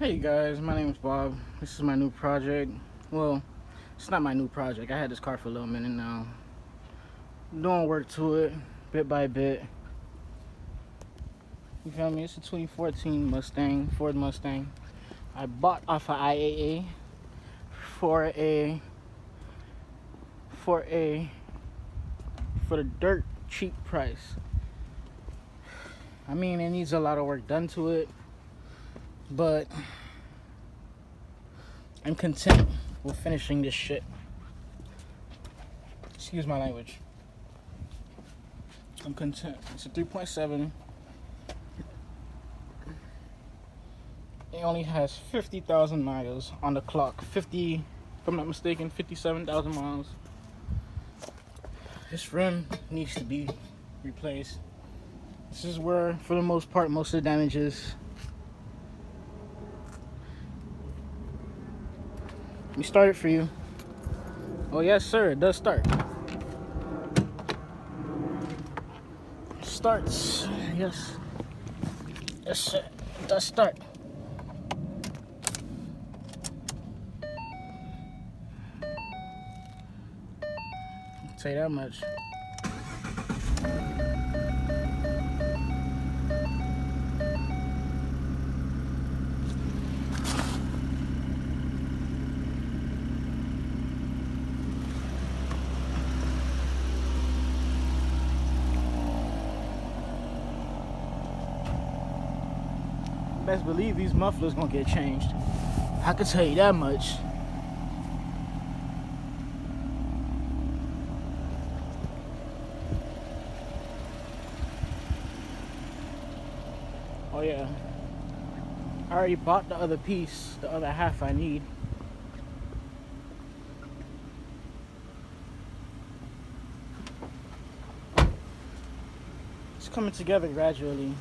Hey guys, my name is Bob. This is my new project. Well, it's not my new project. I had this car for a little minute now. Doing work to it, bit by bit. You feel me? It's a 2014 Mustang, Ford Mustang. I bought off of IAA for the dirt cheap price. I mean, it needs a lot of work done to it, but I'm content with finishing this shit. Excuse my language. I'm content. It's a 3.7. It only has 50,000 miles on the clock. If I'm not mistaken, 57,000 miles. This rim needs to be replaced. This is where, for the most part, most of the damage is. Let me start it for you. Oh yes, sir, it does start. It starts. Yes. Yes, sir. It does start. I'll tell you that much. Best believe these mufflers gonna get changed. I can tell you that much. Oh yeah, I already bought the other piece, the other half I need. It's coming together gradually.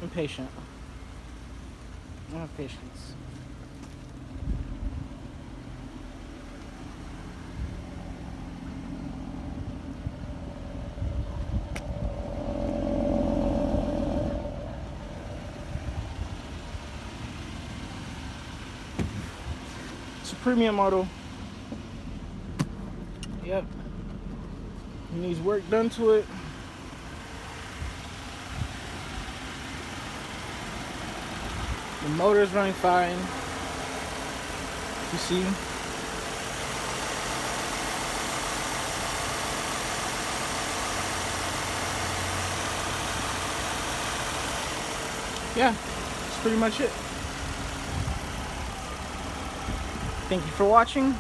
I'm patient. I have patience. It's a premium model. Yep. It needs work done to it. The motor's running fine. You see? Yeah, that's pretty much it. Thank you for watching.